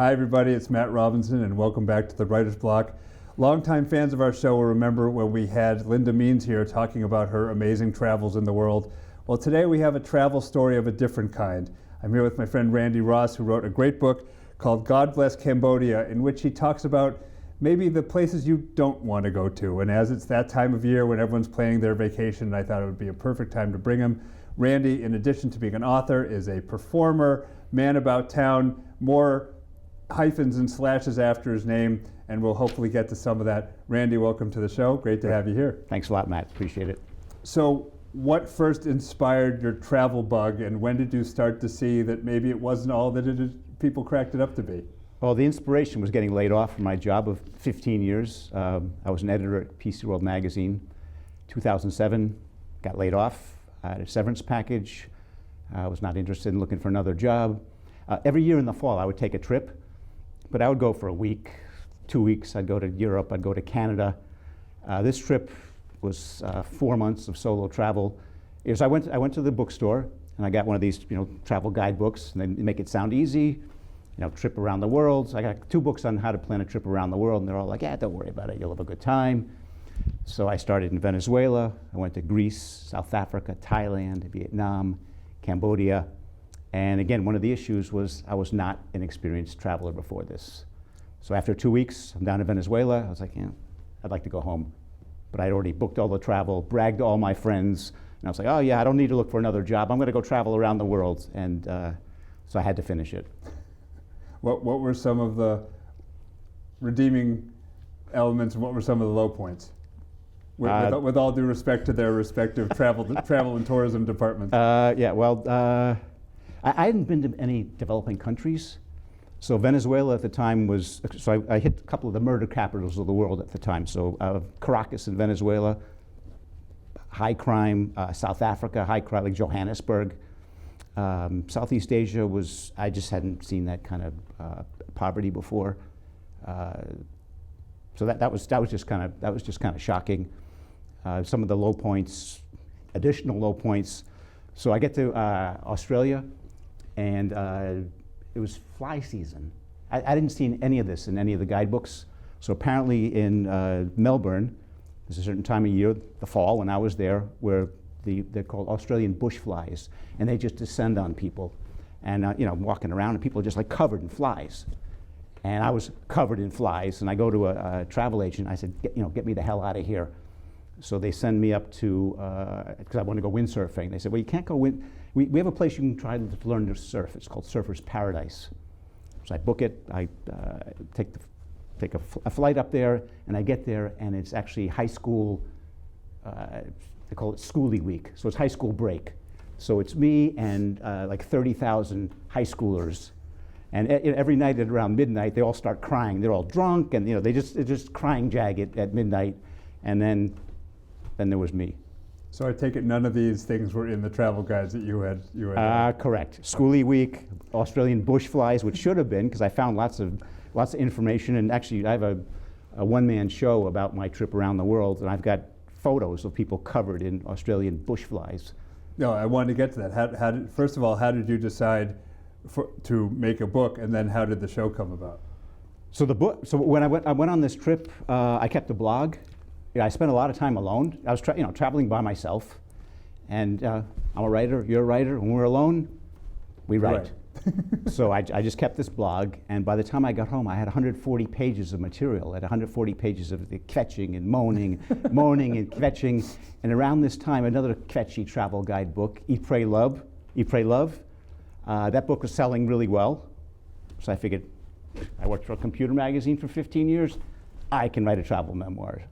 Hi everybody, it's Matt Robinson and welcome back to the Writer's Block. Longtime fans of our show will remember when we had Linda Means here talking about her amazing travels in the world. Well, today we have a travel story of a different kind. I'm here with my friend Randy Ross, who wrote a great book called God Bless Cambodia, in which he talks about maybe the places you don't want to go to. And as it's that time of year when everyone's planning their vacation, I thought it would be a perfect time to bring him. Randy, in addition to being an author, is a performer, man about town, more hyphens and slashes after his name, and we'll hopefully get to some of that. Randy, welcome to the show. Great to have you here. Thanks a lot, Matt. Appreciate it. So what first inspired your travel bug, and when did you start to see that maybe it wasn't all that people cracked it up to be? Well, the inspiration was getting laid off from my job of 15 years. I was an editor at PC World magazine. 2007, got laid off. I had a severance package. I was not interested in looking for another job. Every year in the fall, I would take a trip, but I would go for a week, 2 weeks. I'd go to Europe. I'd go to Canada. This trip was 4 months of solo travel. I went to the bookstore and I got one of these, travel guidebooks, and they make it sound easy. Trip around the world. So I got 2 books on how to plan a trip around the world, and they're all like, yeah, don't worry about it. You'll have a good time. So I started in Venezuela. I went to Greece, South Africa, Thailand, Vietnam, Cambodia. And again, one of the issues was I was not an experienced traveler before this. So after 2 weeks, I'm down in Venezuela. I was like, I'd like to go home. But I'd already booked all the travel, bragged to all my friends. And I was like, oh yeah, I don't need to look for another job. I'm going to go travel around the world. And so I had to finish it. What were some of the redeeming elements, and what were some of the low points? With all due respect to their respective travel and tourism departments. I hadn't been to any developing countries. So Venezuela at the time was, I hit a couple of the murder capitals of the world at the time. So Caracas in Venezuela, high crime. South Africa, high crime, like Johannesburg. Southeast Asia I just hadn't seen that kind of poverty before. So that was just kind of shocking. Some of the low points, additional low points. So I get to Australia, and it was fly season. I didn't see any of this in any of the guidebooks. So apparently in Melbourne, there's a certain time of year, the fall, when I was there, where they're called Australian bush flies, and they just descend on people. And walking around, and people are just like covered in flies. And I was covered in flies, and I go to a travel agent. I said, get me the hell out of here. So they send me up to, because I want to go windsurfing. They said, well, you can't go we have a place you can try to learn to surf. It's called Surfer's Paradise. So I book it. I take a flight up there, and I get there, and it's actually high school. They call it Schoolie Week. So it's high school break. So it's me and like 30,000 high schoolers. And every night at around midnight, they all start crying. They're all drunk, and they're just crying jag at midnight. And then there was me. So I take it none of these things were in the travel guides that you had done. Correct. Schoolie Week, Australian bush flies, which should have been, because I found lots of information. And actually, I have a one-man show about my trip around the world, and I've got photos of people covered in Australian bush flies. No, I wanted to get to that. First of all, how did you decide to make a book, and then how did the show come about? So when I went on this trip, I kept a blog. I spent a lot of time alone. I was traveling by myself, and I'm a writer. You're a writer. When we're alone, we write. Right. So I just kept this blog, and by the time I got home, I had 140 pages of material. I had 140 pages of the kvetching and moaning, moaning and kvetching. And around this time, another kvetchy travel guidebook, Eat, Pray, Love. Eat, Pray, Love. That book was selling really well, so I figured, I worked for a computer magazine for 15 years. I can write a travel memoir.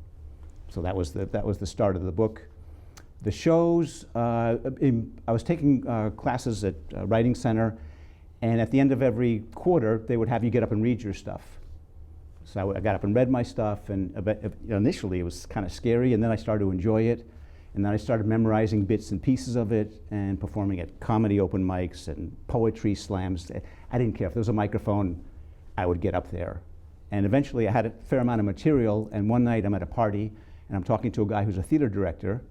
So that was the start of the book. The shows, I was taking classes at Writing Center, and at the end of every quarter, they would have you get up and read your stuff. So I got up and read my stuff, and initially it was kind of scary, and then I started to enjoy it. And then I started memorizing bits and pieces of it and performing at comedy open mics and poetry slams. I didn't care. If there was a microphone, I would get up there. And eventually I had a fair amount of material, and one night I'm at a party, and I'm talking to a guy who's a theater director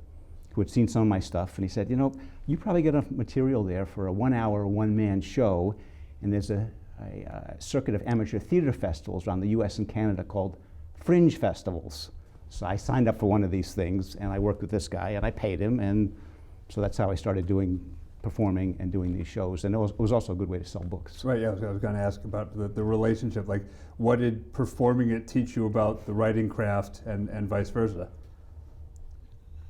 who had seen some of my stuff, and he said, you probably get enough material there for a 1 hour, one-man show, and there's a a circuit of amateur theater festivals around the U.S. and Canada called Fringe Festivals. So I signed up for one of these things, and I worked with this guy, and I paid him, and so that's how I started performing and doing these shows. And it was also a good way to sell books. Right, yeah, I was going to ask about the relationship. Like, what did performing it teach you about the writing craft and vice versa?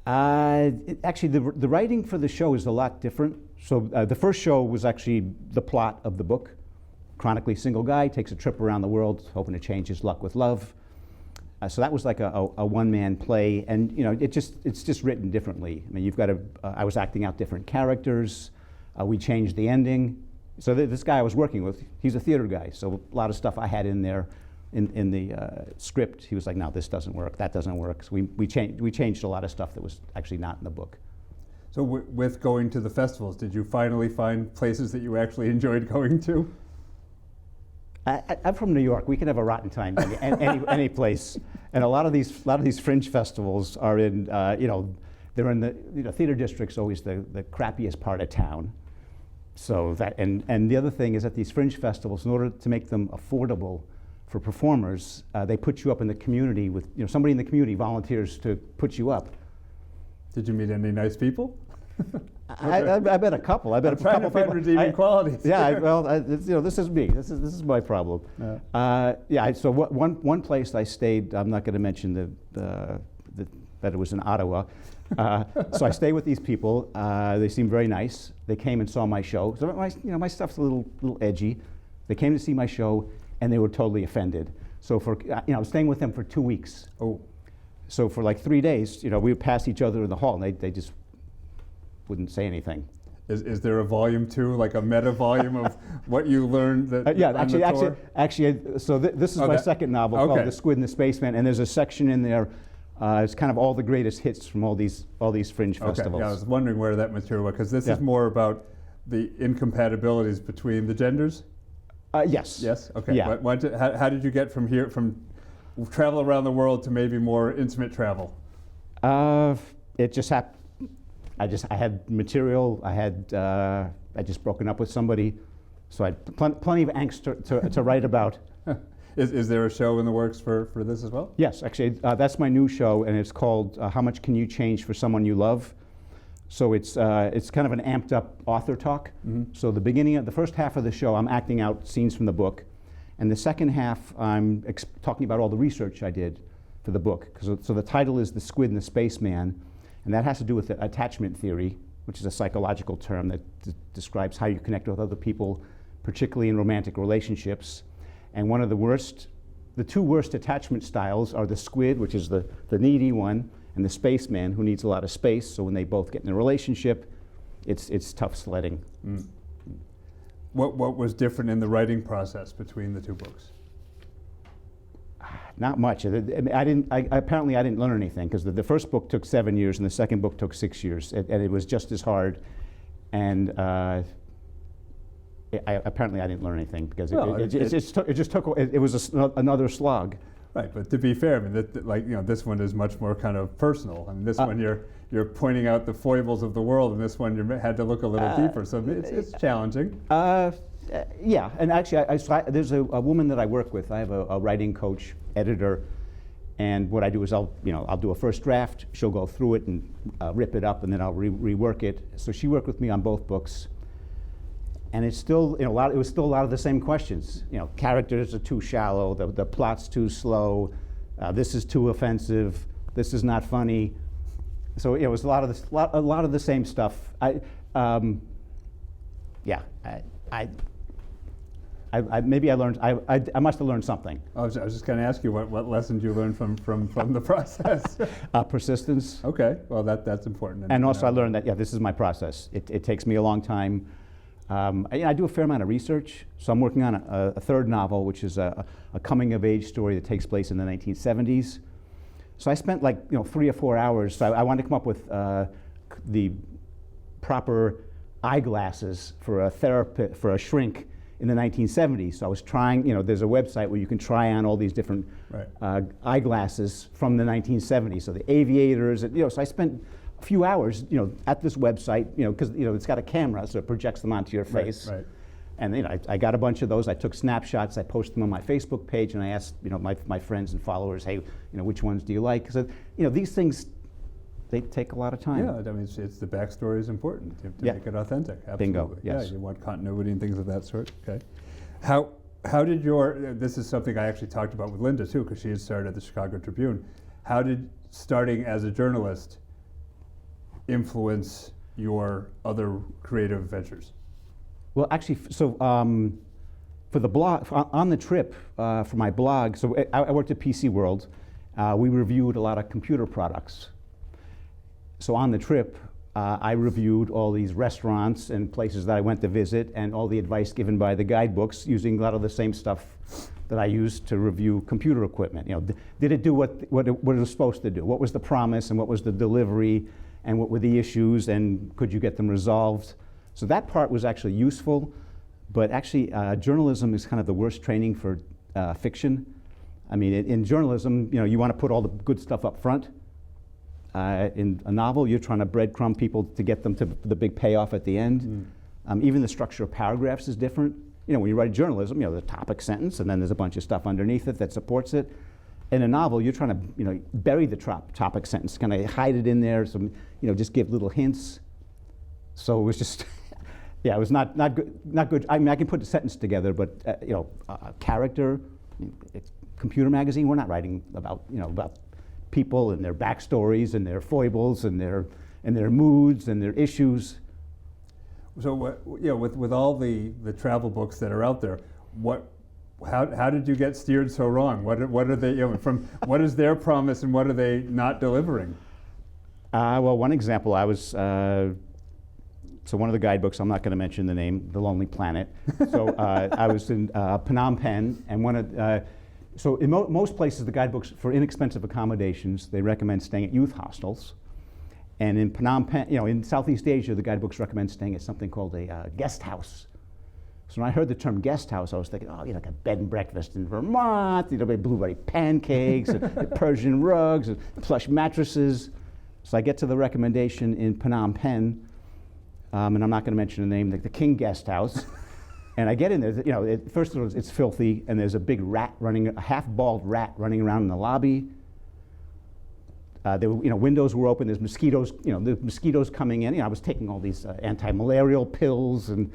Actually, the writing for the show is a lot different. So the first show was actually the plot of the book. Chronically single guy takes a trip around the world, hoping to change his luck with love. So that was like a one-man play, and you know, it's just written differently. I mean, you've got to. I was acting out different characters. We changed the ending. So this guy I was working with, he's a theater guy. So a lot of stuff I had in there, in the script, he was like, "No, this doesn't work. That doesn't work." So we changed a lot of stuff that was actually not in the book. So with going to the festivals, did you finally find places that you actually enjoyed going to? I'm from New York. We can have a rotten time any place, and a lot of these fringe festivals are in they're in the theater district's always the crappiest part of town. So that and the other thing is that these fringe festivals, in order to make them affordable for performers, they put you up in the community with somebody in the community volunteers to put you up. Did you meet any nice people? Okay. I bet a couple. I bet I'm trying to find redeeming qualities. Yeah, this is me. This is my problem. Yeah. So one place I stayed. I'm not going to mention that it was in Ottawa. So I stayed with these people. They seemed very nice. They came and saw my show. So my stuff's a little edgy. They came to see my show, and they were totally offended. So I was staying with them for 2 weeks. Oh. So for like 3 days, we would pass each other in the hall, and they just wouldn't say anything. Is there a volume 2, like a meta volume of what you learned? Yeah, actually. So this is my second novel called The Squid and the Spaceman, and there's a section in there. It's kind of all the greatest hits from all these fringe festivals. Yeah, I was wondering where that material was, because this is more about the incompatibilities between the genders. Yes. Yes. Okay. Yeah. How did you get from here, from travel around the world to maybe more intimate travel? It just happened. I had material. I just broken up with somebody, so I had plenty of angst to write about. Is there a show in the works for this as well? Yes, actually, that's my new show, and it's called "How Much Can You Change for Someone You Love?" So it's kind of an amped up author talk. Mm-hmm. So the first half of the show, I'm acting out scenes from the book, and the second half, I'm talking about all the research I did for the book. So the title is "The Squid and the Spaceman." And that has to do with attachment theory, which is a psychological term that describes how you connect with other people, particularly in romantic relationships. And one of the two worst attachment styles are the squid, which is the needy one, and the spaceman, who needs a lot of space. So when they both get in a relationship, it's tough sledding. Mm. What was different in the writing process between the two books? Not much. Apparently I didn't learn anything, because the first book took 7 years and the second book took 6 years, and it was just as hard. And apparently I didn't learn anything, because it was another slog. Right, but to be fair, I mean, this one is much more kind of personal. I mean, this one you're pointing out the foibles of the world, and this one you had to look a little deeper. So it's challenging. Yeah, and actually, there's a woman that I work with. I have a writing coach, editor, and what I do is I'll do a first draft. She'll go through it and rip it up, and then I'll rework it. So she worked with me on both books, and it's still it was still a lot of the same questions. Characters are too shallow, the plot's too slow, this is too offensive, this is not funny. So it was a lot of the same stuff. Maybe I learned. I must have learned something. I was just going to ask you what lessons you learned from the process. Persistence. Okay, well that's important. And also I learned that this is my process. It takes me a long time. I do a fair amount of research. So I'm working on a third novel, which is a coming of age story that takes place in the 1970s. So I spent 3 or 4 hours. So I wanted to come up with the proper eyeglasses for a shrink in the 1970s. So I was trying, there's a website where you can try on all these different eyeglasses from the 1970s. So the aviators, so I spent a few hours, at this website, because, it's got a camera, so it projects them onto your face. Right. And I got a bunch of those. I took snapshots. I posted them on my Facebook page, and I asked my friends and followers, hey, which ones do you like? Because these things, they take a lot of time. Yeah, I mean, it's the backstory is important to make it authentic. Absolutely. Bingo. Yes. Yeah, you want continuity and things of that sort. Okay. How did this is something I actually talked about with Linda too, because she had started at the Chicago Tribune. How did starting as a journalist influence your other creative ventures? Well, actually, so for the blog, on the trip for my blog, so I worked at PC World. We reviewed a lot of computer products. So on the trip, I reviewed all these restaurants and places that I went to visit, and all the advice given by the guidebooks, using a lot of the same stuff that I used to review computer equipment. Did it do what it was supposed to do? What was the promise, and what was the delivery, and what were the issues, and could you get them resolved? So that part was actually useful, but actually journalism is kind of the worst training for fiction. I mean, in journalism, you want to put all the good stuff up front. In a novel, you're trying to breadcrumb people to get them to the big payoff at the end. Even the structure of paragraphs is different. When you write journalism, the topic sentence, and then there's a bunch of stuff underneath it that supports it. In a novel, you're trying to bury the topic sentence, kind of hide it in there, just give little hints. So it was just, it was not good. I mean, I can put a sentence together, but a character, it's computer magazine. We're not writing about about people and their backstories and their foibles and their moods and their issues. So with all the travel books that are out there, how did you get steered so wrong? What are they from? What is their promise and what are they not delivering? Well, one example, I was so one of the guidebooks, I'm not going to mention the name, The Lonely Planet. So I was in Phnom Penh, and so in most places, the guidebooks for inexpensive accommodations, they recommend staying at youth hostels. And in Phnom Penh, in Southeast Asia, the guidebooks recommend staying at something called a guest house. So when I heard the term guest house, I was thinking, like a bed and breakfast in Vermont, blueberry pancakes, and Persian rugs, and plush mattresses. So I get to the recommendation in Phnom Penh, and I'm not going to mention the name, the King Guest House. And I get in there, first of all, it's filthy, and there's a big a half-bald rat running around in the lobby. There were, windows were open. There's mosquitoes, the mosquitoes coming in. I was taking all these anti-malarial pills, and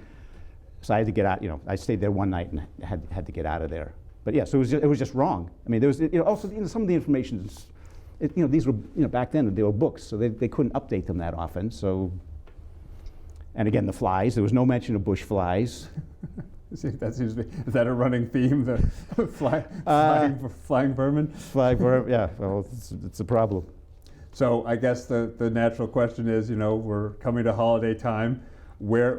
so I had to get out. I stayed there one night and had to get out of there. But yeah, so it was just wrong. I mean, there was also some of the information. These were back then they were books, so they couldn't update them that often. So. And again, the flies. There was no mention of bush flies. See, that seems to be, is that a running theme, the flying vermin? Flying vermin, yeah, well, it's a problem. So I guess the natural question is, we're coming to holiday time. Where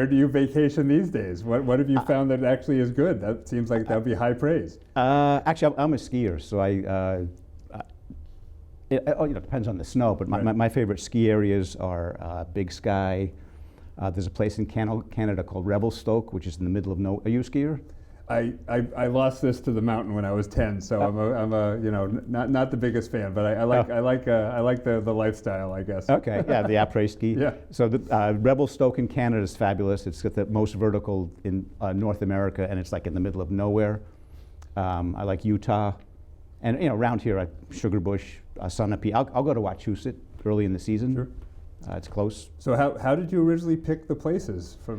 do you vacation these days? What have you found that actually is good? That seems like that would be high praise. Actually, I'm a skier, so it depends on the snow, but my favorite ski areas are Big Sky. There's a place in Canada called Revelstoke, which is in the middle of nowhere. Are you a skier? I lost this to the mountain when I was 10, so I'm not the biggest fan, but I like the lifestyle, I guess. Okay, yeah, the après ski. Yeah. So the Revelstoke in Canada is fabulous. It's got the most vertical in North America, and it's like in the middle of nowhere. I like Utah, and around here, Sugarbush, Sunapee. I'll go to Wachusett early in the season. Sure. It's close. So how did you originally pick the places that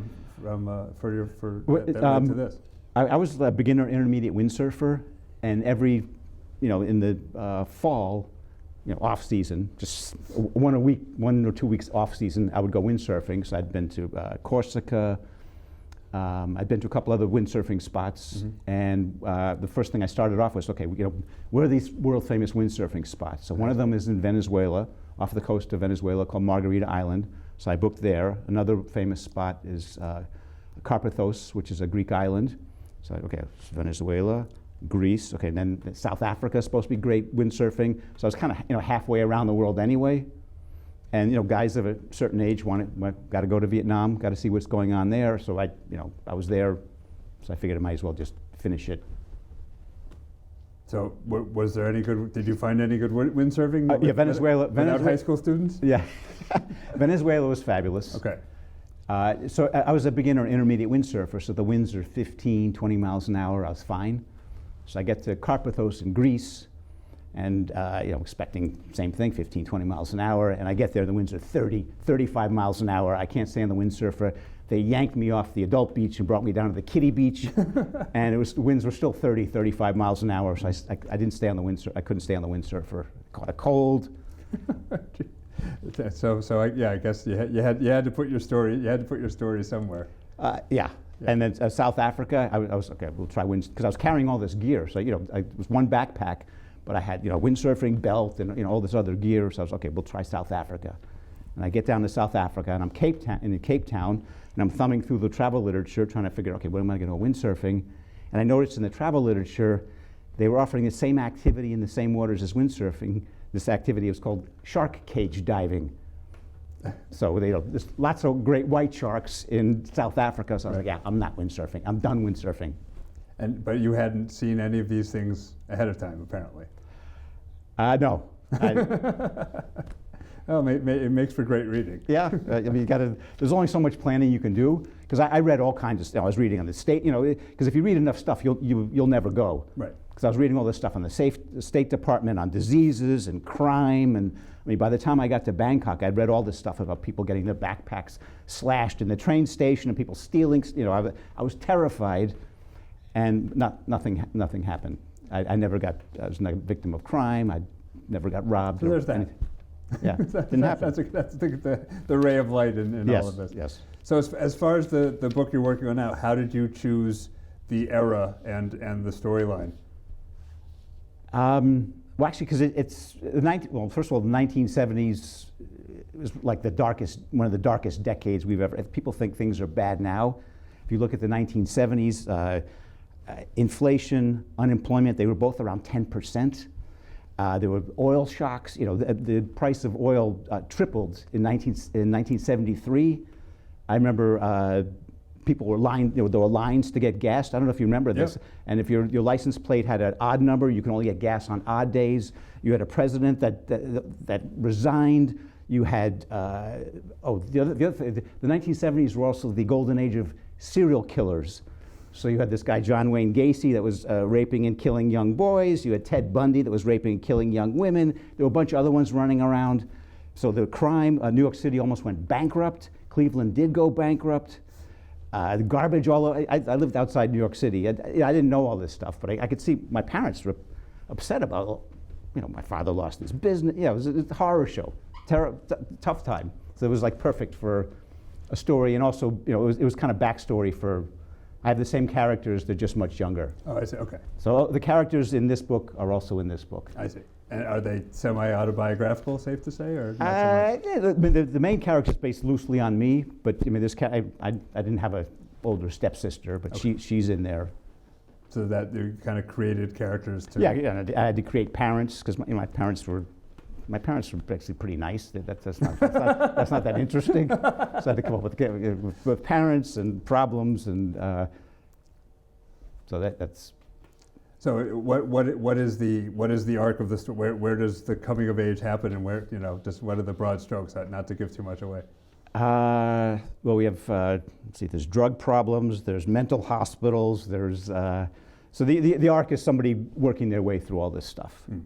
led to this? I was a beginner intermediate windsurfer, and every, in the fall, off season, just 1 or 2 weeks off season, I would go windsurfing. So I'd been to Corsica. I'd been to a couple other windsurfing spots, and the first thing I started off was, okay, where are these world famous windsurfing spots? So one of them is in Venezuela, off the coast of Venezuela, called Margarita Island. So I booked there. Another famous spot is Carpathos, which is a Greek island. So okay, Venezuela, Greece. Okay, and then South Africa is supposed to be great windsurfing. So I was kind of halfway around the world anyway. And guys of a certain age got to go to Vietnam, got to see what's going on there. So I was there, so I figured I might as well just finish it. So was there any good? Did you find any good windsurfing? Yeah, Venezuela. Without high school students? Yeah, Venezuela was fabulous. Okay. So I was a beginner intermediate windsurfer, so the winds are 15, 20 miles an hour. I was fine. So I get to Carpathos in Greece, and expecting same thing, 15, 20 miles an hour. And I get there, the winds are 30, 35 miles an hour. I can't stay on the windsurfer. They yanked me off the adult beach and brought me down to the kiddie beach, and the winds were still 30, 35 miles an hour. So I didn't stay on the windsurfer. I couldn't stay on the windsurfer. Caught a cold. I guess you had to put your story somewhere. Yeah. And then South Africa, I was okay. We'll try winds because I was carrying all this gear. So it was one backpack, but I had windsurfing belt and all this other gear. So I was okay. We'll try South Africa, and I get down to South Africa, and I'm in Cape Town, and I'm thumbing through the travel literature trying to figure, okay, when am I going to go windsurfing? And I noticed in the travel literature, they were offering the same activity in the same waters as windsurfing. This activity was called shark cage diving. So there's lots of great white sharks in South Africa. So I was like, yeah, I'm not windsurfing. I'm done windsurfing. But you hadn't seen any of these things ahead of time, apparently. No. Oh, it makes for great reading. Yeah, there's only so much planning you can do. Because I read all kinds of stuff. I was reading on the state, because if you read enough stuff, you'll never go. Right. Because I was reading all this stuff on the State Department on diseases and crime, and by the time I got to Bangkok, I'd read all this stuff about people getting their backpacks slashed in the train station and people stealing. I was terrified, and nothing happened. I was not a victim of crime. I never got robbed. So there's that. Anything. Yeah, didn't happen. That's the ray of light in yes, all of this. Yes. So as far as the book you're working on now, how did you choose the era and the storyline? Well, actually, because first of all, the 1970s was like one of the darkest decades we've ever. If people think things are bad now, if you look at the 1970s, inflation, unemployment, they were both around 10%. There were oil shocks. The price of oil tripled in 1973. I remember people were there were lines to get gas. I don't know if you remember this. Yep. And if your license plate had an odd number, you can only get gas on odd days. You had a president that resigned. You had the 1970s were also the golden age of serial killers. So you had this guy John Wayne Gacy that was raping and killing young boys. You had Ted Bundy that was raping and killing young women. There were a bunch of other ones running around. So the crime, New York City almost went bankrupt. Cleveland did go bankrupt. The garbage all over. I lived outside New York City. I didn't know all this stuff, but I could see my parents were upset about, my father lost his business. Yeah, it was a horror show. Tough time. So it was like perfect for a story, and also, it was kind of backstory for. I have the same characters, they're just much younger. Oh, I see, okay. So the characters in this book are also in this book. I see. And are they semi-autobiographical, safe to say, or not so much? Yeah, the main character is based loosely on me, but I didn't have an older stepsister, but okay. she's in there. So that you kind of created charters to... Yeah, I had to create parents, because my parents were actually pretty nice. That's not that interesting. So I had to come up with parents and problems, and so that's. So what is the arc of the story? Where does the coming of age happen, and where just what are the broad strokes? Not to give too much away. Well, we have let's see. There's drug problems. There's mental hospitals. There's so the arc is somebody working their way through all this stuff. Mm.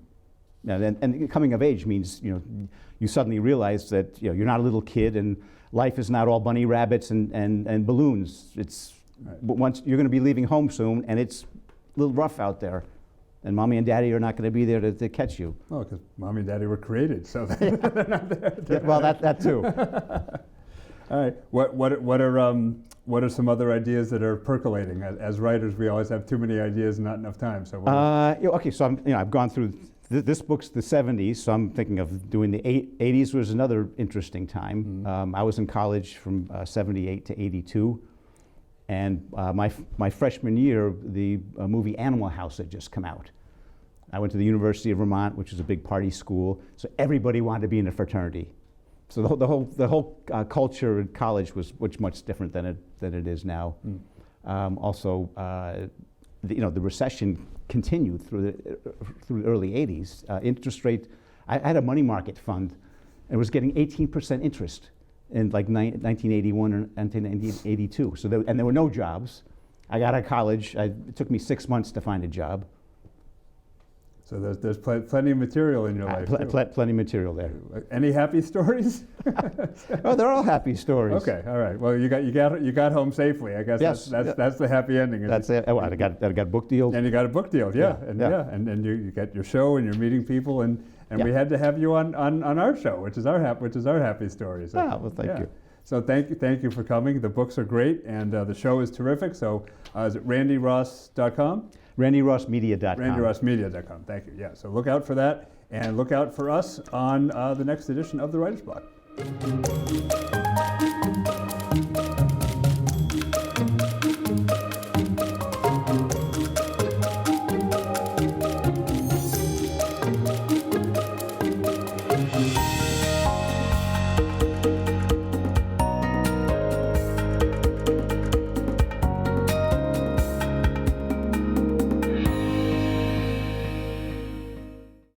And coming of age means you suddenly realize that you're not a little kid, and life is not all bunny rabbits and balloons. It's right. Once you're going to be leaving home soon, and it's a little rough out there, and mommy and daddy are not going to be there to catch you. Oh, because mommy and daddy were created, so they're not there. Yeah, well, that too. All right. What are some other ideas that are percolating? As writers, we always have too many ideas and not enough time. So okay. So I've gone through. This book's the 70s, so I'm thinking of doing the 80s was another interesting time. Mm-hmm. I was in college from 78 to 82, and my freshman year, the movie Animal House had just come out. I went to the University of Vermont, which is a big party school, so everybody wanted to be in a fraternity. So the whole culture in college was much different than it is now. Mm. Also, the recession continued through the early 80s. Interest rate, I had a money market fund and was getting 18% interest. in like 1981 or 1982. So there were no jobs. I got out of college. It took me 6 months to find a job. So there's plenty of material in your life. Plenty of material there. Any happy stories? Oh, they're all happy stories. Okay, all right. Well, you got home safely. I guess Yes, that's the happy ending. That's it. Oh, I got a book deal. And you got a book deal, yeah, Yeah. and you got your show, and you're meeting people, and Yeah. we had to have you on our show, which is our happy story. So, Ah, well, thank you. So thank you for coming. The books are great, and the show is terrific. So is it randyross.com? RandyRossMedia.com. RandyRossMedia.com. Thank you. Yeah. So look out for that, and look out for us on the next edition of the Writer's Block.